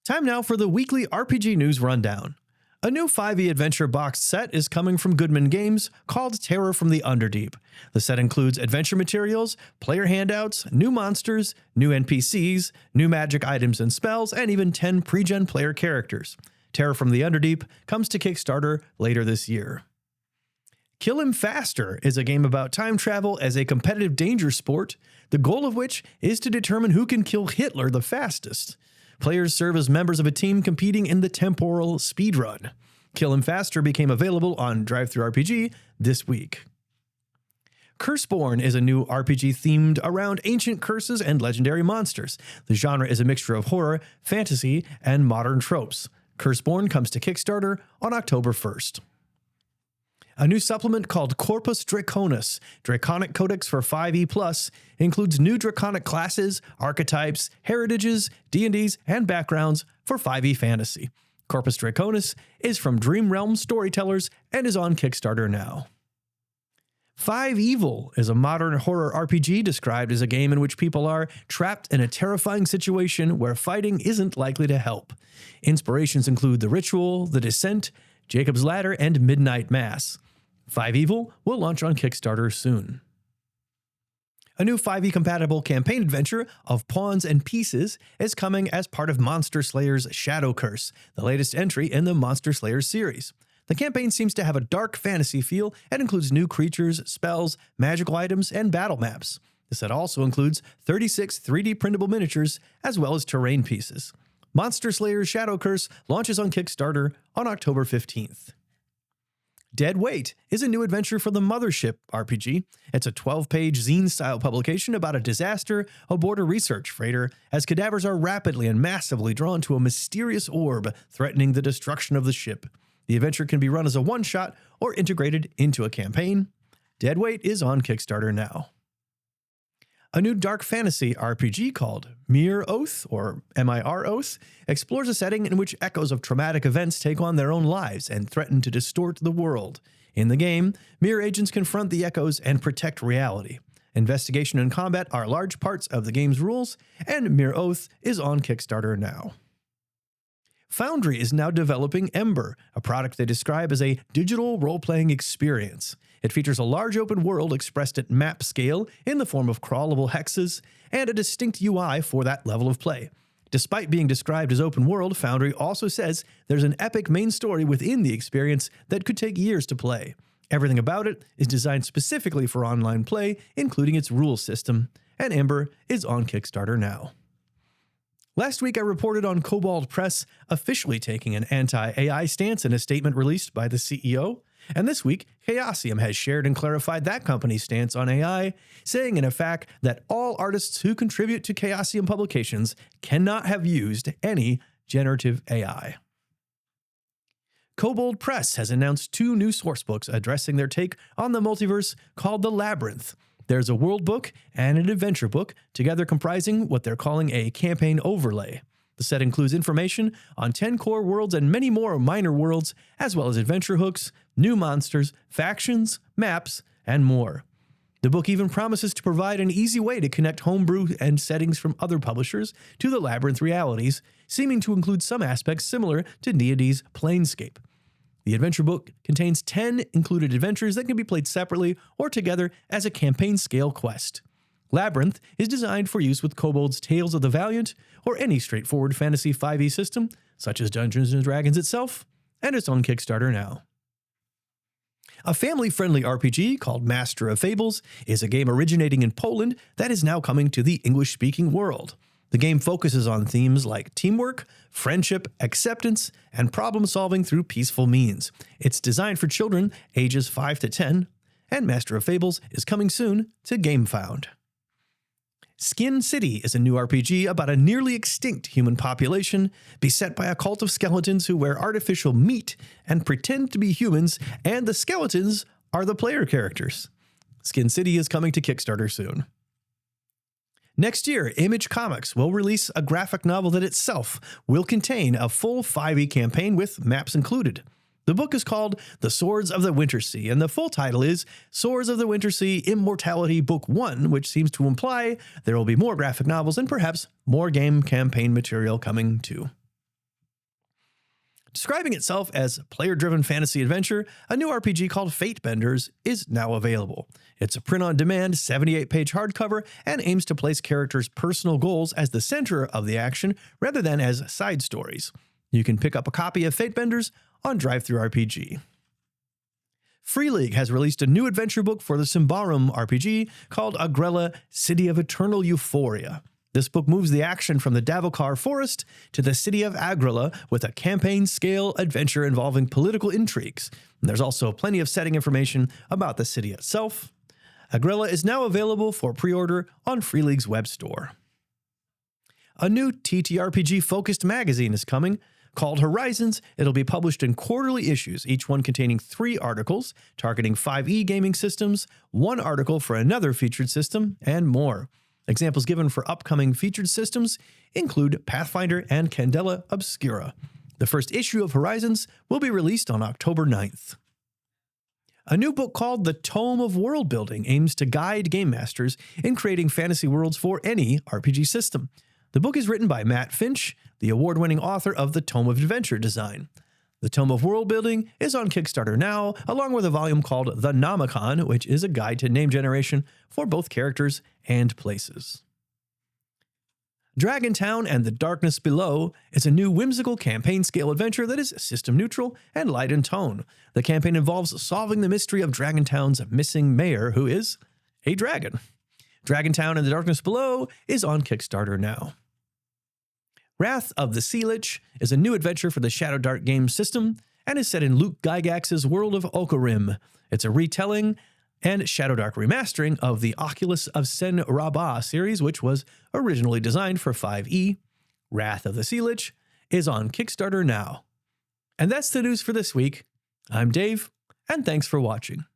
Time now for the weekly RPG news rundown. A new 5e adventure boxed set is coming from Goodman Games called Terror from the Underdeep. The set includes adventure materials, player handouts, new monsters, new NPCs, new magic items and spells, and even 10 pre-gen player characters. Terror from the Underdeep comes to Kickstarter later this year. Kill Him Faster is a game about time travel as a competitive danger sport, the goal of which is to determine who can kill Hitler the fastest. Players serve as members of a team competing in the temporal speedrun. Kill Him Faster became available on DriveThruRPG this week. Curseborne is a new RPG themed around ancient curses and legendary monsters. The genre is a mixture of horror, fantasy, and modern tropes. Curseborne comes to Kickstarter on October 1st. A new supplement called Corpus Draconis, Draconic Codex for 5e+, includes new Draconic classes, archetypes, heritages, D&Ds, and backgrounds for 5e fantasy. Corpus Draconis is from Dream Realm Storytellers and is on Kickstarter now. FiveEvil is a modern horror RPG described as a game in which people are trapped in a terrifying situation where fighting isn't likely to help. Inspirations include The Ritual, The Descent, Jacob's Ladder, and Midnight Mass. FiveEvil will launch on Kickstarter soon. A new 5e-compatible campaign adventure of Pawns and Pieces is coming as part of Monster Slayer's Shadowcurse, the latest entry in the Monster Slayer series. The campaign seems to have a dark fantasy feel and includes new creatures, spells, magical items, and battle maps. The set also includes 36 3D printable miniatures as well as terrain pieces. Monster Slayer's Shadowcurse launches on Kickstarter on October 15th. Dead Weight is a new adventure for the Mothership RPG. It's a 12-page zine-style publication about a disaster aboard a research freighter as cadavers are rapidly and massively drawn to a mysterious orb threatening the destruction of the ship. The adventure can be run as a one-shot or integrated into a campaign. Dead Weight is on Kickstarter now. A new dark fantasy RPG called Mir-Oath, or Mir-Oath, explores a setting in which echoes of traumatic events take on their own lives and threaten to distort the world. In the game, Mir agents confront the echoes and protect reality. Investigation and combat are large parts of the game's rules, and Mir-Oath is on Kickstarter now. Foundry is now developing Ember, a product they describe as a digital role-playing experience. It features a large open world expressed at map scale in the form of crawlable hexes, and a distinct UI for that level of play. Despite being described as open world, Foundry also says there's an epic main story within the experience that could take years to play. Everything about it is designed specifically for online play, including its rules system, and Ember is on Kickstarter now. Last week, I reported on Kobold Press officially taking an anti-AI stance in a statement released by the CEO. And this week, Chaosium has shared and clarified that company's stance on AI, saying in effect that all artists who contribute to Chaosium publications cannot have used any generative AI. Kobold Press has announced 2 new sourcebooks addressing their take on the multiverse called the Labyrinth. There's a world book and an adventure book, together comprising what they're calling a campaign overlay. The set includes information on 10 core worlds and many more minor worlds, as well as adventure hooks, new monsters, factions, maps, and more. The book even promises to provide an easy way to connect homebrew and settings from other publishers to the Labyrinth realities, seeming to include some aspects similar to D&D's Planescape. The adventure book contains 10 included adventures that can be played separately or together as a campaign-scale quest. Labyrinth is designed for use with Kobold's Tales of the Valiant or any straightforward fantasy 5e system, such as Dungeons & Dragons itself, and it's on Kickstarter now. A family-friendly RPG called Master of Fables is a game originating in Poland that is now coming to the English-speaking world. The game focuses on themes like teamwork, friendship, acceptance, and problem-solving through peaceful means. It's designed for children ages 5 to 10, and Master of Fables is coming soon to GameFound. Skin City is a new RPG about a nearly extinct human population beset by a cult of skeletons who wear artificial meat and pretend to be humans, and the skeletons are the player characters. Skin City is coming to Kickstarter soon. Next year, Image Comics will release a graphic novel that itself will contain a full 5e campaign with maps included. The book is called The Swords of the Wintersea, and the full title is Swords of the Wintersea Immortality Book 1, which seems to imply there will be more graphic novels and perhaps more game campaign material coming too. Describing itself as player-driven fantasy adventure, a new RPG called Fatebenders is now available. It's a print-on-demand 78-page hardcover and aims to place characters' personal goals as the center of the action rather than as side stories. You can pick up a copy of Fatebenders on DriveThruRPG. Free League has released a new adventure book for the Symbaroum RPG called Agrella, City of Eternal Euphoria. This book moves the action from the Davokar Forest to the city of Agrella with a campaign-scale adventure involving political intrigues. And there's also plenty of setting information about the city itself. Agrella is now available for pre-order on Free League's web store. A new TTRPG-focused magazine is coming. Called Horizons, it'll be published in quarterly issues, each one containing 3 articles targeting 5e gaming systems, 1 article for another featured system, and more. Examples given for upcoming featured systems include Pathfinder and Candela Obscura. The first issue of Horizons will be released on October 9th. A new book called The Tome of Worldbuilding aims to guide game masters in creating fantasy worlds for any RPG system. The book is written by Matt Finch, the award-winning author of The Tome of Adventure Design. The Tome of Worldbuilding is on Kickstarter now, along with a volume called The Nomicon, which is a guide to name generation for both characters and places. Dragontown and the Darkness Below is a new whimsical campaign-scale adventure that is system-neutral and light in tone. The campaign involves solving the mystery of Dragontown's missing mayor, who is a dragon. Dragontown and the Darkness Below is on Kickstarter now. Wrath of the Sea Lich is a new adventure for the Shadow Dart game system and is set in Luke Gygax's world of Ocarim. It's a retelling and Shadowdark remastering of the Oculus of Sen Rabbah series, which was originally designed for 5e. Wrath of the Sea Lich is on Kickstarter now. And that's the news for this week. I'm Dave, and thanks for watching.